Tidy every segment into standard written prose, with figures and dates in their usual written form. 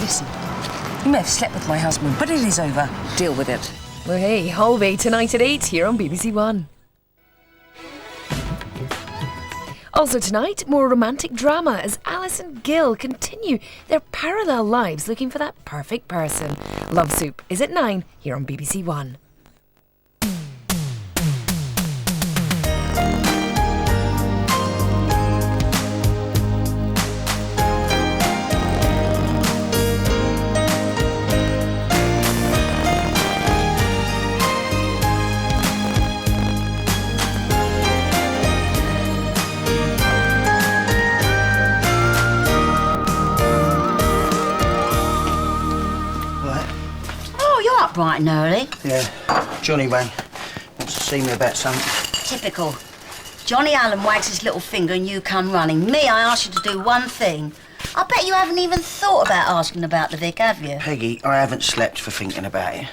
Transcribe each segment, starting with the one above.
Listen, you may have slept with my husband, but it is over. Deal with it. Well, hey, Holby, tonight at 8 here on BBC One. Also tonight, more romantic drama as Alice and Gil continue their parallel lives looking for that perfect person. Love Soup is at 9 here on BBC One. Bright and early. Yeah, Johnny rang. Wants to see me about something. Typical. Johnny Allen wags his little finger and you come running. Me, I asked you to do one thing. I bet you haven't even thought about asking about the Vic, have you? Peggy, I haven't slept for thinking about it.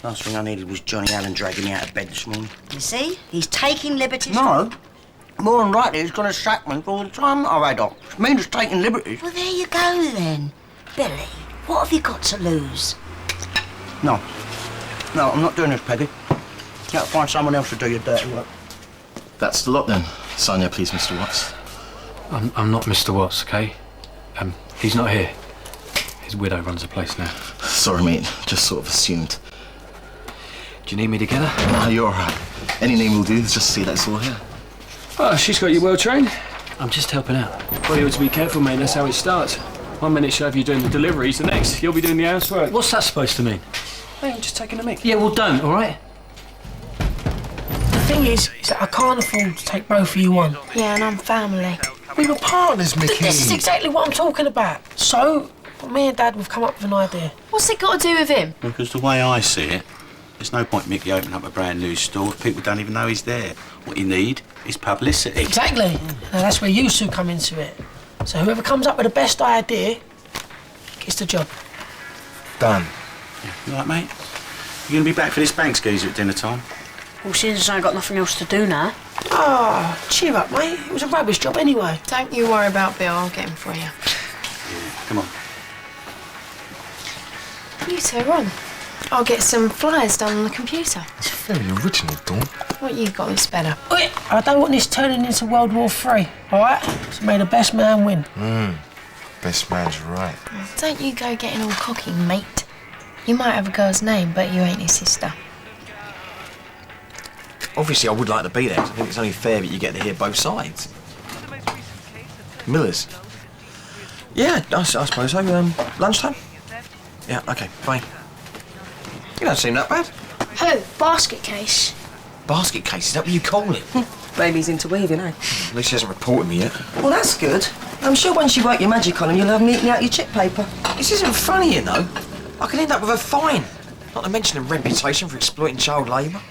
Last thing I needed was Johnny Allen dragging me out of bed this morning. You see? He's taking liberties. No. More than likely, he's going to sack me for all the time I've had off. It's me that's taking liberties. Well, there you go, then. Billy, what have you got to lose? No, I'm not doing this, Peggy. You got to find someone else to do your dirty work. That's the lot then. Sign there, please, Mr. Watts. I'm not Mr. Watts, okay? He's not here. His widow runs the place now. Sorry, mate. Just sort of assumed. Do you need me to get her? No, you're all right. Any name will do. Just see that's all here. Oh, she's got you well trained. I'm just helping out. Well, you ought to be careful, mate. That's how it starts. One minute she'll have you doing the deliveries, the next you'll be doing the housework. What's that supposed to mean? Hey, I'm just taking a mick. Yeah, well, don't, all right? The thing is that I can't afford to take both of you on. Yeah, and I'm family. We were partners, Mickey. This is exactly what I'm talking about. So, me and Dad, we've come up with an idea. What's it got to do with him? Because the way I see it, there's no point Mickey opening up a brand new store if people don't even know he's there. What you need is publicity. Exactly. Now, that's where you two come into it. So whoever comes up with the best idea gets the job. Done. Yeah, you all right, mate? You going to be back for this bank skeezer at dinner time? Well, since I ain't got nothing else to do now. Oh, cheer up, mate. It was a rubbish job anyway. Don't you worry about Bill, I'll get him for you. Yeah, come on. You two are on. I'll get some flyers done on the computer. It's very original, Dawn. What you got is better. I don't want this turning into World War III, all right? So may the best man win. Best man's right. Don't you go getting all cocky, mate. You might have a girl's name, but you ain't his sister. Obviously, I would like to be there, 'cause I think it's only fair that you get to hear both sides. Miller's? Yeah, I suppose so. Lunchtime? Yeah, OK, fine. You don't seem that bad. Who? Basket case? Basket case, is that what you call it? Baby's into weaving, eh? At least she hasn't reported me yet. Well, that's good. I'm sure once you work your magic on him, you'll have him eating out your chip paper. This isn't funny, you know. I could end up with a fine. Not to mention a reputation for exploiting child labour.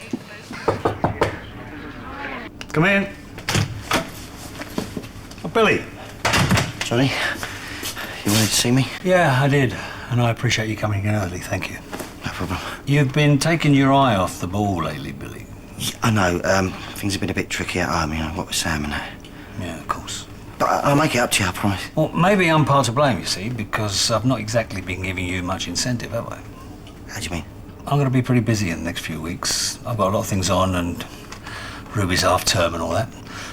Come in. Oh, Billy. Johnny, you wanted to see me? Yeah, I did. And I appreciate you coming in early, thank you. No problem. You've been taking your eye off the ball lately, Billy. Yeah, I know. Things have been a bit tricky at home, you know, what with Sam and that. Yeah, of course. But I'll make it up to you, I promise. Well, maybe I'm part to blame, you see, because I've not exactly been giving you much incentive, have I? How do you mean? I'm going to be pretty busy in the next few weeks. I've got a lot of things on, and Ruby's half-term and all that.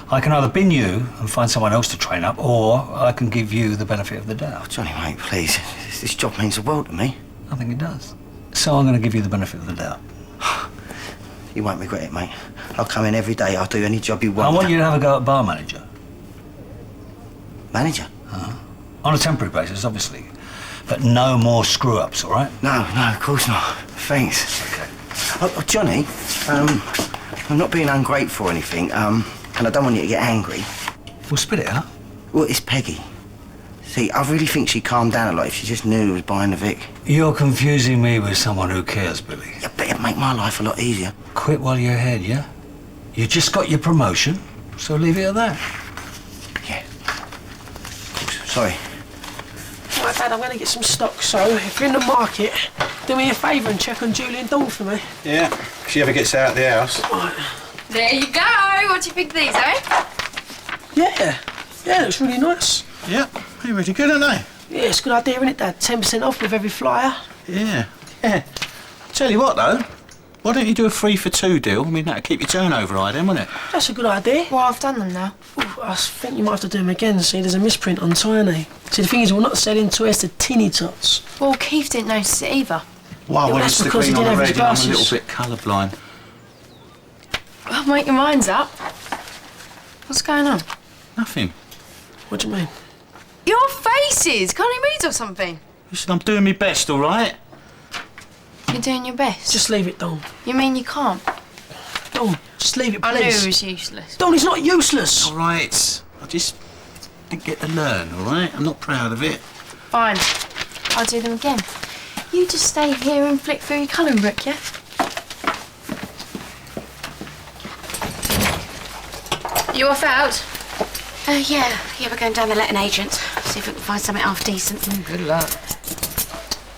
I can either bin you and find someone else to train up, or I can give you the benefit of the doubt. Oh, Johnny, mate, please. This job means the world to me. I think it does. So I'm going to give you the benefit of the doubt. You won't regret it, mate. I'll come in every day. I'll do any job you want. I want you to have a go at bar manager. Manager? On a temporary basis, obviously. But no more screw-ups, all right? No, of course not. Thanks. Okay. Oh, Johnny, I'm not being ungrateful or anything, and I don't want you to get angry. Well, spit it out. Well, it's Peggy. See, I really think she'd calm down a lot if she just knew who was buying the Vic. You're confusing me with someone who cares, Billy. Yeah, but it'd make my life a lot easier. Quit while you're ahead, yeah? You just got your promotion, so leave it at that. Yeah. Of course. Sorry. Right, Dad, I'm going to get some stock, so if you're in the market, do me a favour and check on Julie and Dawn for me. Yeah, if she ever gets out of the house. Right. There you go. What do you think of these, eh? Yeah, it's really nice. Yeah, they're really good, aren't they? Yeah, it's a good idea, isn't it, Dad? 10% off with every flyer. Yeah. Tell you what, though. Why don't you do a 3 for 2 deal? I mean, that'd keep your turnover high then, wouldn't it? That's a good idea. Well, I've done them now. Ooh, I think you might have to do them again. See, there's a misprint on Tiny. See, the thing is, we're not selling toys to tinny tots. Well, Keith didn't notice it either. Wow, well, that's it's the because he green on didn't the have his red, I'm a glasses. little bit colourblind. Well, make your minds up. What's going on? Nothing. What do you mean? Your faces! Can't you read or something? Listen, I'm doing my best, all right? You're doing your best. Just leave it, Don. You mean you can't? Don, just leave it, please. I knew it was useless. Don, it's not useless. All right. I just didn't get to learn, all right? I'm not proud of it. Fine. I'll do them again. You just stay here and flick through your colouring book, yeah? You off out? Yeah, we're going down the letting agent. See if we can find something half decent. Good luck.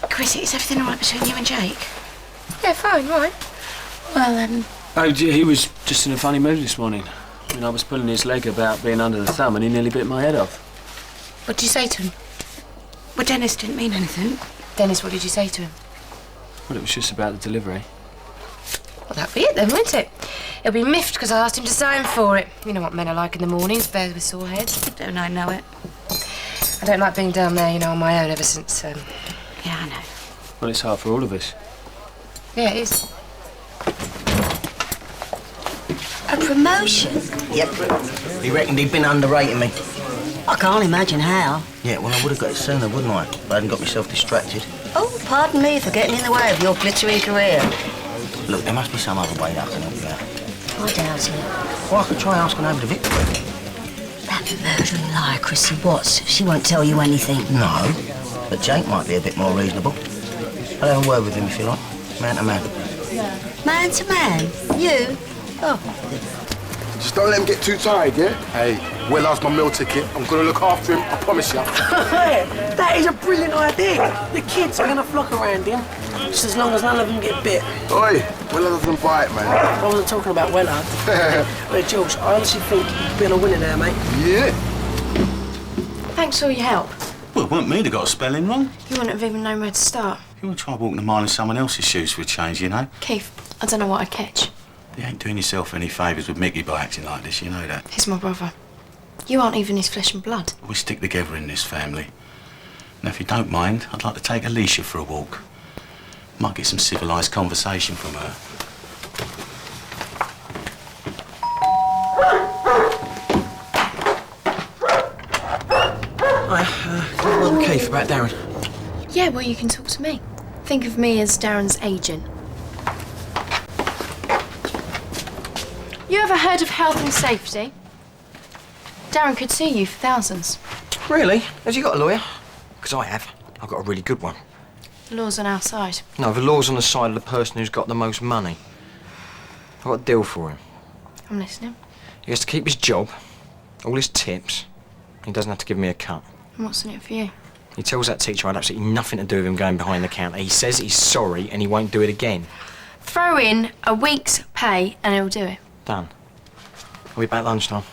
Chrissie, is everything all right between you and Jake? Yeah, fine, right. Well, Oh, he was just in a funny mood this morning. I mean, I was pulling his leg about being under the thumb and he nearly bit my head off. what did you say to him? Well, Dennis didn't mean anything. Dennis, what did you say to him? Well, it was just about the delivery. Well, that'd be it then, wouldn't it? He'll be miffed because I asked him to sign for it. You know what men are like in the mornings, bears with sore heads. Don't I know it? I don't like being down there, you know, on my own ever since, Yeah, I know. Well, it's hard for all of us. Yeah, it is. A promotion? Yep. He reckoned he'd been underrating me. I can't imagine how. Yeah, well, I would have got it sooner, wouldn't I? If I hadn't got myself distracted. Oh, pardon me for getting in the way of your glittering career. Look, there must be some other way that I can help you out. I doubt it. Well, I could try asking over to Victory. That murdering liar, Chrissie Watts. She won't tell you anything. No, but Jake might be a bit more reasonable. I'll have a word with him if you like. Man to man. Man to man? You? Oh. Just don't let him get too tired, yeah? Hey, well, that's my meal ticket. I'm gonna look after him, I promise you. That is a brilliant idea. The kids are going to flock around him, just as long as none of them get bit. Oi, Willa doesn't bite, man. I wasn't talking about Wellard. Wait, George, I honestly think you've been a winner there, mate. Yeah. Thanks for all your help. Well, it weren't me that got a spelling wrong. You wouldn't have even known where to start. You want to try walking a mile in someone else's shoes for a change, you know? Keith, I don't know what I'd catch. You ain't doing yourself any favours with Mickey by acting like this, you know that. He's my brother. You aren't even his flesh and blood. We stick together in this family. Now, if you don't mind, I'd like to take Alicia for a walk. Might get some civilised conversation from her. Hi, can you bother Keith about Darren? Yeah, well, you can talk to me. Think of me as Darren's agent. You ever heard of health and safety? Darren could sue you for thousands. Really? Has he got a lawyer? Because I have. I've got a really good one. The law's on our side. No, the law's on the side of the person who's got the most money. I've got a deal for him. I'm listening. He has to keep his job, all his tips. He doesn't have to give me a cut. And what's in it for you? He tells that teacher I had absolutely nothing to do with him going behind the counter. He says he's sorry and he won't do it again. Throw in a week's pay and he'll do it. Done. I'll be back lunchtime.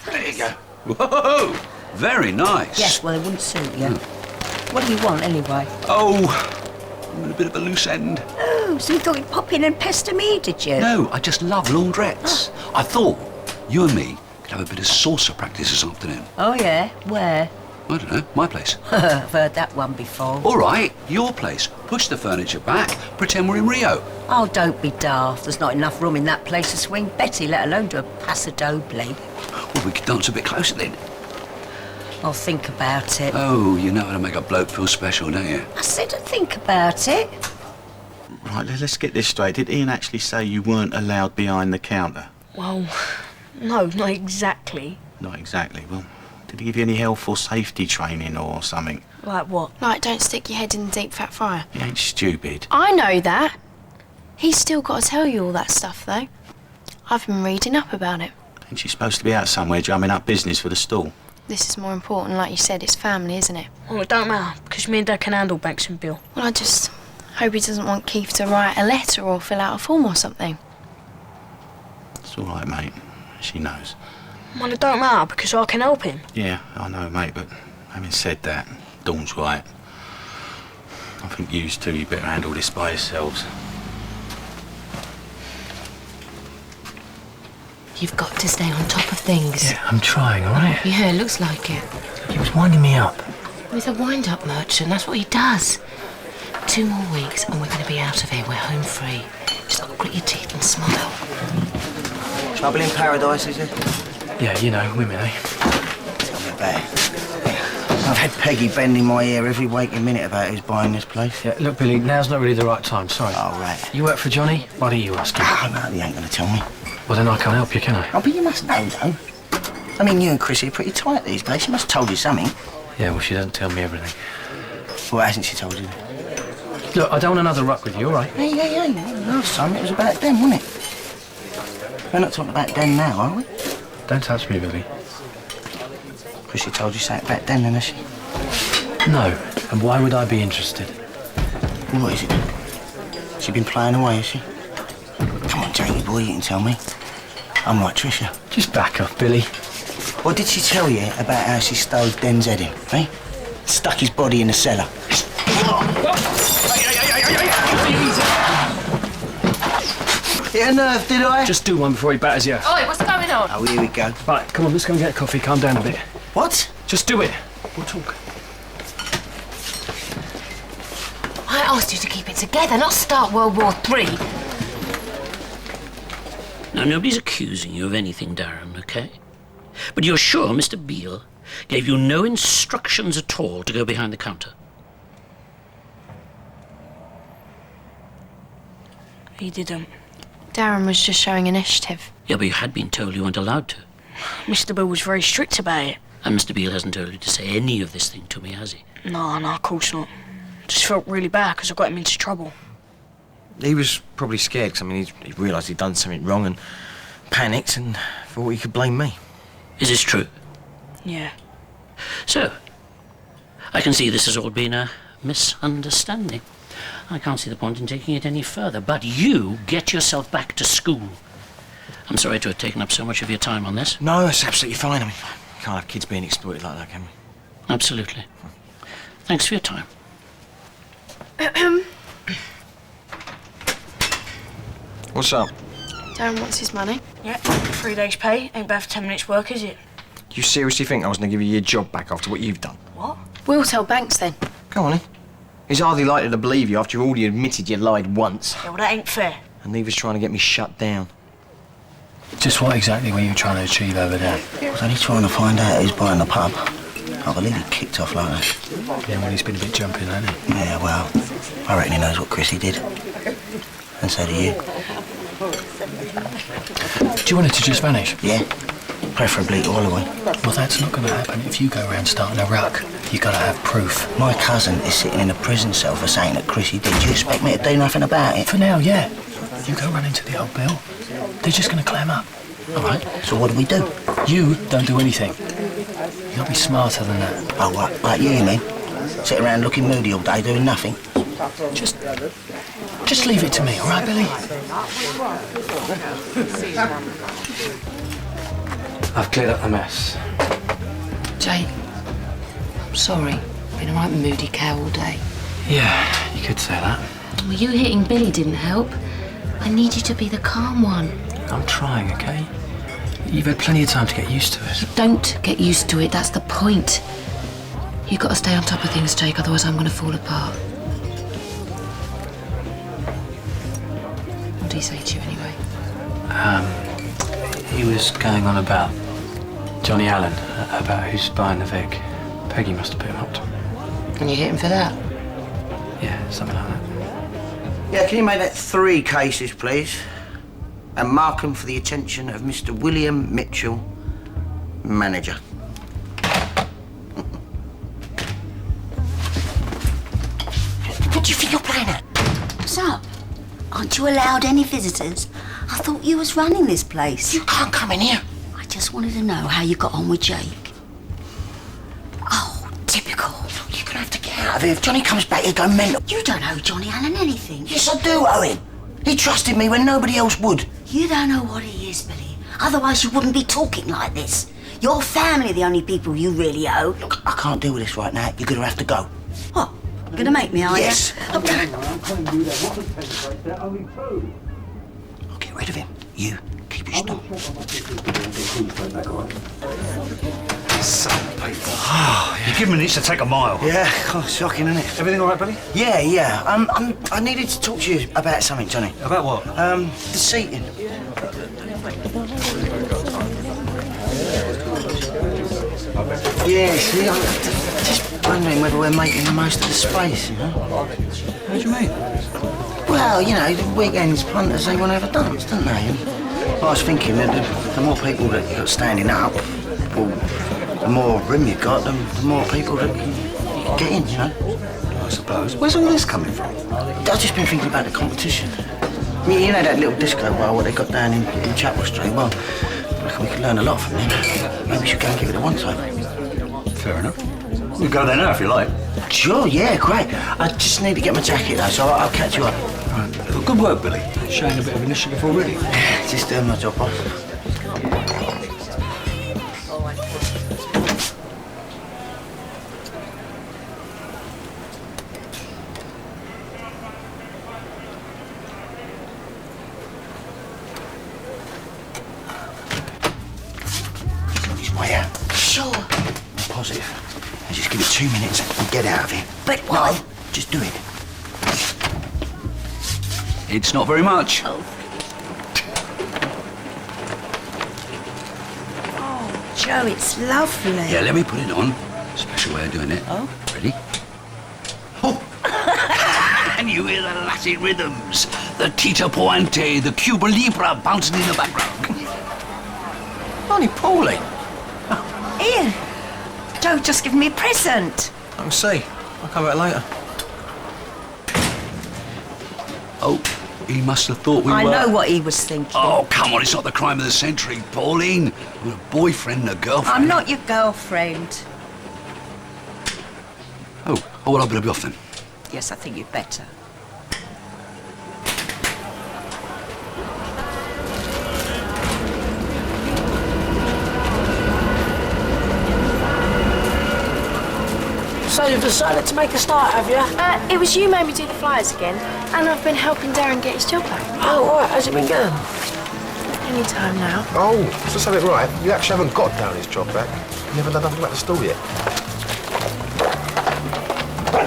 There you go. Whoa! Very nice. Yes, well, it wouldn't suit you. What do you want, anyway? Oh, I'm in a bit of a loose end. Oh, so you thought you'd pop in and pester me, did you? No, I just love laundrettes. I thought you and me could have a bit of saucer practice this afternoon. Oh, yeah? Where? I don't know, my place. I've heard that one before. All right, your place. Push the furniture back, pretend we're in Rio. Oh, don't be daft. There's not enough room in that place to swing Betty, let alone do a paso doble. Well, we could dance a bit closer then. I'll think about it. Oh, you know how to make a bloke feel special, don't you? I said I'd think about it. Right, let's get this straight. Did Ian actually say you weren't allowed behind the counter? Well, no, not exactly. Not exactly. Well, did he give you any health or safety training or something? Like what? Like, don't stick your head in the deep fat fryer. He ain't stupid. I know that. He's still got to tell you all that stuff, though. I've been reading up about it. Ain't she supposed to be out somewhere drumming up business for the stall? This is more important. Like you said, it's family, isn't it? Well, it don't matter, because me and Dad can handle Banks and Bill. Well, I just hope he doesn't want Keith to write a letter or fill out a form or something. It's all right, mate. She knows. Well, it don't matter, because I can help him. Yeah, I know, mate, but Having said that, Dawn's right. I think you two, you better handle this by yourselves. You've got to stay on top of things. Yeah, I'm trying, all right? Yeah, it looks like it. He was winding me up. He's a wind-up merchant, that's what he does. 2 more weeks and we're going to be out of here. We're home free. Just got to grit your teeth and smile. Trouble in paradise, is it? Yeah, you know, women, eh? Tell me about it. I've had Peggy bending my ear every waking minute about who's buying this place. Yeah, look, Billy, now's not really the right time, sorry. Oh, right. You work for Johnny? Why don't you ask him? Oh, no, he ain't going to tell me. Well, then I can't help you, can I? Oh, but you must know, though. I mean, you and Chrissie are pretty tight these days. She must have told you something. Yeah, well, she doesn't tell me everything. Well, hasn't she told you? Look, I don't want another ruck with you, all right? Hey. Last time it was about Den, wasn't it? We're not talking about Den now, are we? Don't touch me, Billy. Chrissie told you something about Den, then, has she? No. And why would I be interested? Well, what is it? She been playing away, has she? Come on, Jakey boy, you can tell me. I'm like Tricia. Just back off, Billy. Well, did she tell you about how she stole Den's head in, eh? Stuck his body in the cellar. Hit a nerve, did I? Just do one before he batters you. Oi, what's going on? Oh, here we go. Right, come on, let's go and get a coffee. Calm down a bit. What? Just do it. We'll talk. I asked you to keep it together, not start World War III. Now, nobody's accusing you of anything, Darren, OK? But you're sure Mr. Beale gave you no instructions at all to go behind the counter? He didn't. Darren was just showing initiative. Yeah, but you had been told you weren't allowed to. Mr. Beale was very strict about it. And Mr. Beale hasn't told you to say any of this thing to me, has he? No, of course not. Just felt really bad because I got him into trouble. He was probably scared because, I mean, he realised he'd done something wrong and panicked and thought he could blame me. Is this true? Yeah. So, I can see this has all been a misunderstanding. I can't see the point in taking it any further, but you get yourself back to school. I'm sorry to have taken up so much of your time on this. No, that's absolutely fine. I mean, we can't have kids being exploited like that, can we? Absolutely. Thanks for your time. What's up? Darren wants his money. Yeah, 3 days' pay. Ain't bad for 10 minutes' work, is it? You seriously think I was going to give you your job back after what you've done? What? We'll tell Banks then. Go on, then. He's hardly likely to believe you after you've already admitted you lied once. Yeah, well, that ain't fair. And Neva's trying to get me shut down. Just what exactly were you trying to achieve over there? I was only trying to find out who's buying the pub. I believe he kicked off like that. Yeah, well, he's been a bit jumpy, hasn't he? Yeah, well, I reckon he knows what Chrissie did. And so do you. Do you want it to just vanish? Yeah. Preferably to Holloway. Well, that's not going to happen. If you go around starting a ruck, you got to have proof. My cousin is sitting in a prison cell for saying that Chrissie did. Do you expect me to do nothing about it? For now, yeah. You go run into the old bill. They're just going to clam up. All right? So what do we do? You don't do anything. You got to be smarter than that. Oh, what? Like you mean? Sit around looking moody all day doing nothing? Just leave it to me, all right, Billy? I've cleared up the mess. Jake, I'm sorry. Been a right moody cow all day. Yeah, you could say that. Well, you hitting Billy didn't help. I need you to be the calm one. I'm trying, okay? You've had plenty of time to get used to it. Don't get used to it, that's the point. You've got to stay on top of things, Jake, otherwise I'm going to fall apart. What did he say to you anyway? He was going on about Johnny Allen, about who's buying the Vic. Peggy must have put him up to him. And you hit him for that? Yeah, something like that. Yeah, can you make that 3 cases, please? And mark them for the attention of Mr. William Mitchell, manager. What do you think you're playing at? What's up? Aren't you allowed any visitors? I thought you was running this place. You can't come in here. I just wanted to know how you got on with Jake. Oh, typical. You're gonna have to get out of here. If Johnny comes back, he'll go mental. You don't owe Johnny Allen anything. Yes, I do owe him. He trusted me when nobody else would. You don't know what he is, Billy. Otherwise you wouldn't be talking like this. Your family are the only people you really owe. Look, I can't deal with this right now. You're going to have to go. What? Gonna make me, are Yes. you? I'll get rid of him. You, keep your stuff. Some people. You give them an itch to take a mile. Yeah, shocking, isn't it? Everything all right, buddy? Yeah. I needed to talk to you about something, Johnny. About what? The seating. Yeah, see, I'm just wondering whether we're making the most of the space, you know? What do you mean? Well, you know, the weekends punters, they want to have a dance, don't they? And I was thinking that the more people that you've got standing up, well, the more room you've got, the more people that you can get in, you know? I suppose. Where's all this coming from? I've just been thinking about the competition. I mean, you know that little disco bar what they got down in Chapel Street? Well, I reckon we could learn a lot from them. Maybe we should go and give it a one-time. Fair enough. We'll go there now if you like. Sure, yeah, great. I just need to get my jacket though, so I'll catch you up. Right. Well, good work, Billy. Showing a bit of initiative already. Just doing my job, boss. He's way out. Sure. Positive. Now just give it 2 minutes and get out of here. But what? No, just do it. It's not very much. Oh, Joe, it's lovely. Yeah, let me put it on. Special way of doing it. Oh. Ready? Oh! And you hear the Latin rhythms, the Tita Pointe, the Cuba Libre bouncing in the background. Only Pauline. Ian, Joe just gave me a present. I can see. I'll come back later. Oh, he must have thought we I were... know what he was thinking. Oh, come on, it's not the crime of the century, Pauline. You're a boyfriend and a girlfriend. I'm not your girlfriend. Oh, well, I better be off then. Yes, I think you'd better. So you've decided to make a start, have you? It was you made me do the flyers again, and I've been helping Darren get his job back. Oh, right. How's it been going? Any time now. Oh, just have it right. You actually haven't got down his job back. You never done nothing about the store yet.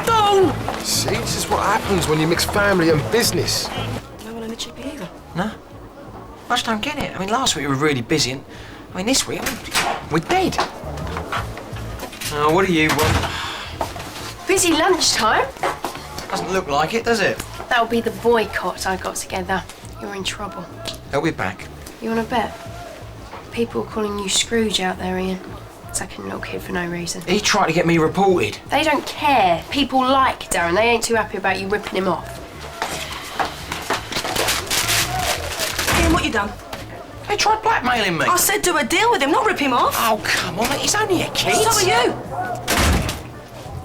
Don't! See, this is what happens when you mix family and business. No one in the chippy either. No? I just don't get it. I mean, last week we were really busy, and I mean, this week, we're dead. Oh, what do you want? Busy lunchtime. Doesn't look like it, does it? That'll be the boycott I got together. You're in trouble. They'll be back. You want to bet? People are calling you Scrooge out there, Ian. Attacking a little kid for no reason. He tried to get me reported. They don't care. People like Darren. They ain't too happy about you ripping him off. Ian, what you done? They tried blackmailing me. I said do a deal with him, not rip him off. Oh, come on, he's only a kid. So are you.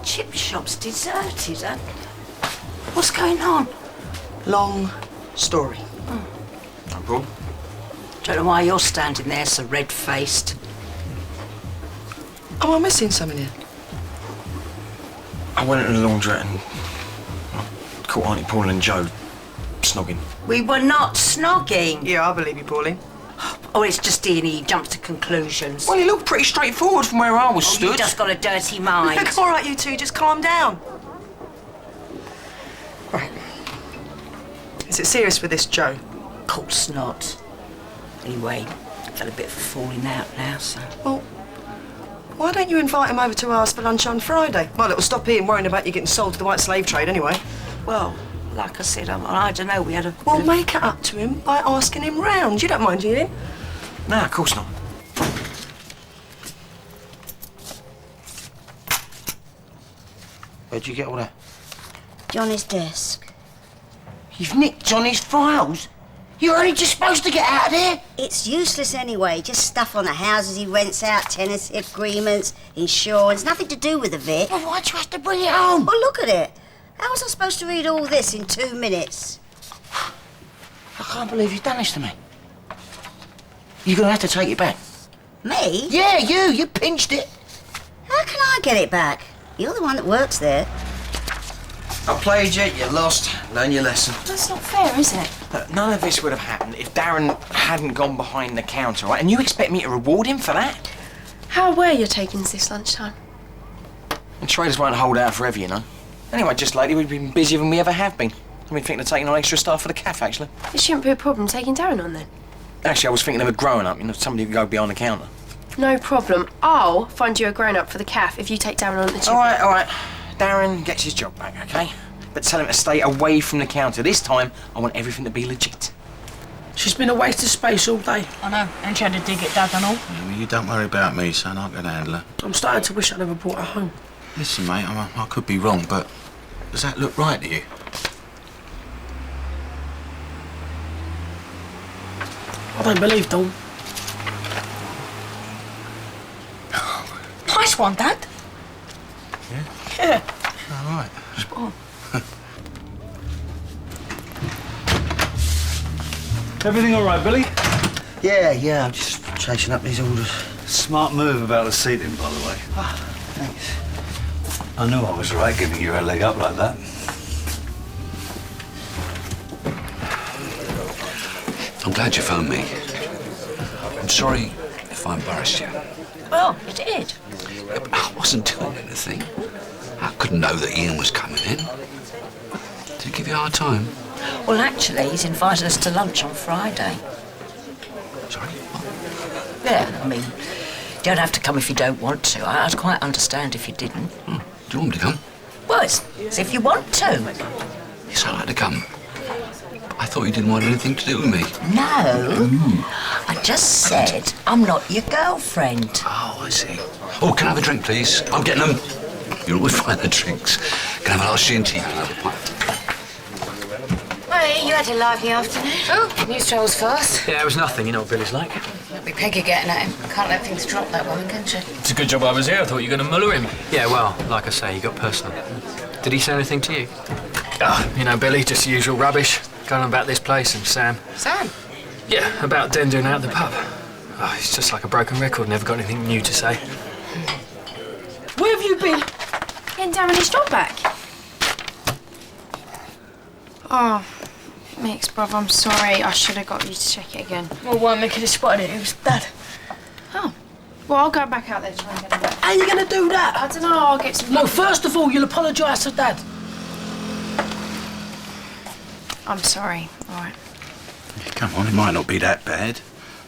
Chip shop's deserted, huh? What's going on? Long story. No problem. Don't know why you're standing there so red-faced. Am I missing something here? I went into the laundrette and I caught Auntie Paul and Joe snogging. We were not snogging. Yeah, I believe you, Pauline. Oh, it's just Ian, he jumps to conclusions. Well, he looked pretty straightforward from where I was stood. You've just got a dirty mind. Look, all right, you two, just calm down. Right. Is it serious with this, Joe? Of course not. Anyway, I've had a bit of a falling out now, so... Well, why don't you invite him over to ours for lunch on Friday? Well, it'll stop Ian worrying about you getting sold to the white slave trade anyway. Well, like I said, I don't know, we had a... Well, make it up to him by asking him round. You don't mind, do you? No, of course not. Where'd you get all that? Johnny's desk. You've nicked Johnny's files? You're only just supposed to get out of there? It's useless anyway, just stuff on the houses he rents out, tenancy agreements, insurance, nothing to do with the Vic. Well, why'd you have to bring it home? Well, look at it. How was I supposed to read all this in 2 minutes? I can't believe you've done this to me. You're going to have to take it back. Me? Yeah, you pinched it. How can I get it back? You're the one that works there. I played you, you lost, learn your lesson. That's not fair, is it? Look, none of this would have happened if Darren hadn't gone behind the counter, right? And you expect me to reward him for that? How aware you're taking this lunchtime? And traders won't hold out forever, you know. Anyway, just lately we've been busier than we ever have been. I've been thinking of taking on extra staff for the cafe, actually. It shouldn't be a problem taking Darren on then. Actually, I was thinking of a grown-up, you know, somebody who could go behind the counter. No problem. I'll find you a grown-up for the cafe if you take Darren on at the gym. All right. Darren gets his job back, OK? But tell him to stay away from the counter. This time, I want everything to be legit. She's been a waste of space all day. I know, and she had to dig it, Dad, and all. Yeah, well, you don't worry about me, son. I can handle her. I'm starting to wish I never brought her home. Listen, mate, I could be wrong, but does that look right to you? I don't believe Dawn. Nice one, Dad. Yeah. All right. Spot on. Everything all right, Billy? Yeah, I'm just chasing up these orders. Smart move about the seating, by the way. Thanks. I knew I was right giving you a leg up like that. I'm glad you phoned me. I'm sorry if I embarrassed you. Well, you did. Yeah, but I wasn't doing anything. I couldn't know that Ian was coming in. Did he give you a hard time? Well, actually, he's invited us to lunch on Friday. Sorry? What? Yeah, I mean, you don't have to come if you don't want to. I'd quite understand if you didn't. Do you want me to come? Well, it's if you want to. Yes, I'd like to come. I thought you didn't want anything to do with me. No. I just said I'm not your girlfriend. Oh, I see. Oh, can I have a drink, please? I'm getting them. You always find the drinks. Can I have a last G&T? Can I have a pint? Hey, you had a lively afternoon. Oh, news travels fast. Yeah, it was nothing. You know what Billy's like. That'll be Peggy getting at him. Can't let things drop, that woman, can she? It's a good job I was here. I thought you were going to muller him. Yeah, well, like I say, he got personal. Did he say anything to you? You know, Billy, just the usual rubbish. Going on about this place and Sam. Sam? Yeah, about Den doing out at the pub. Oh, he's just like a broken record. Never got anything new to say. Where have you been? Getting Darren his job back. Oh, Mick's brother, I'm sorry. I should have got you to check it again. Well, why Mick had spotted it? It was Dad. Oh. Well, I'll go back out there to try and get it back. How are you going to do that? I don't know, I'll get some... No, first of all, you'll apologise to Dad. I'm sorry, all right. Come on, it might not be that bad.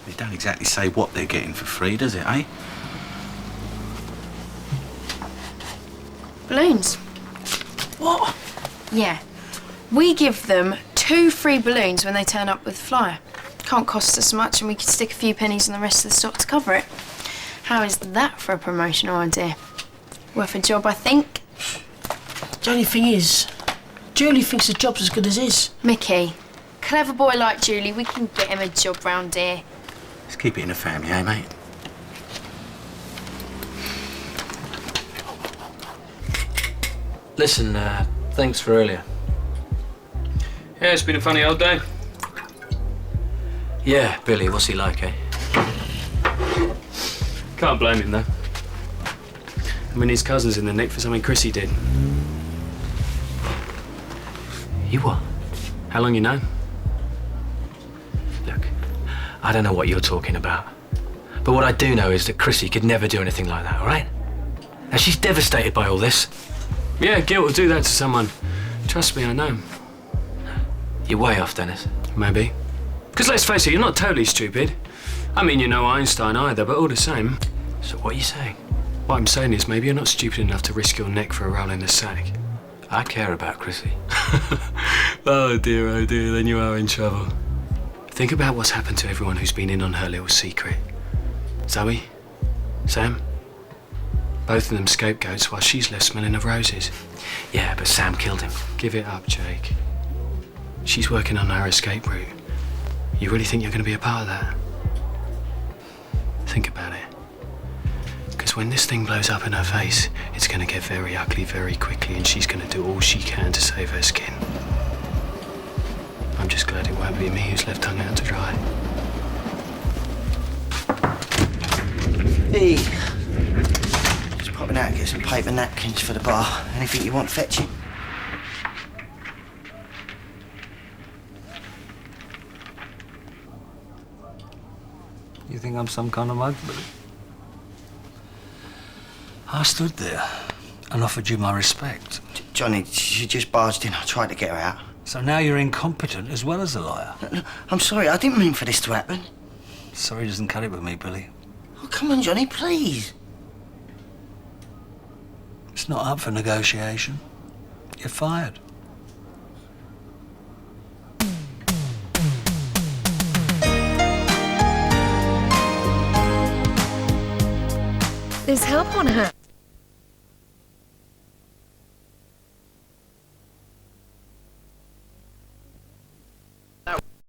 They don't exactly say what they're getting for free, does it, eh? Balloons. What? Yeah. We give them 2 free balloons when they turn up with the flyer. Can't cost us much and we could stick a few pennies on the rest of the stock to cover it. How is that for a promotional idea? Worth a job, I think. The only thing is, Julie thinks the job's as good as his. Mickey, clever boy like Julie, we can get him a job round here. Let's keep it in the family, eh, mate? Listen, thanks for earlier. Yeah, it's been a funny old day. Yeah, Billy, what's he like, eh? Can't blame him, though. I mean, his cousin's in the nick for something Chrissie did. You what? How long you known? Look, I don't know what you're talking about. But what I do know is that Chrissie could never do anything like that, all right? Now, she's devastated by all this. Yeah, guilt will do that to someone. Trust me, I know. You're way off, Dennis. Maybe. Because let's face it, you're not totally stupid. I mean, you're no Einstein either, but all the same. So what are you saying? What I'm saying is maybe you're not stupid enough to risk your neck for a roll in the sack. I care about Chrissie. Oh dear, then you are in trouble. Think about what's happened to everyone who's been in on her little secret. Zoe, Sam, both of them scapegoats while she's left smelling of roses. Yeah, but Sam killed him. Give it up, Jake. She's working on her escape route. You really think you're going to be a part of that? Think about it. Because when this thing blows up in her face, it's going to get very ugly very quickly and she's going to do all she can to save her skin. I'm just glad it won't be me who's left hung out to dry. Hey. Just popping out and get some paper napkins for the bar. Anything you want fetching? You think I'm some kind of mug, Billy? I stood there and offered you my respect. Johnny, she just barged in. I tried to get her out. So now you're incompetent as well as a liar. No, I'm sorry, I didn't mean for this to happen. Sorry doesn't cut it with me, Billy. Oh, come on, Johnny, please. It's not up for negotiation. You're fired. There's help on hand.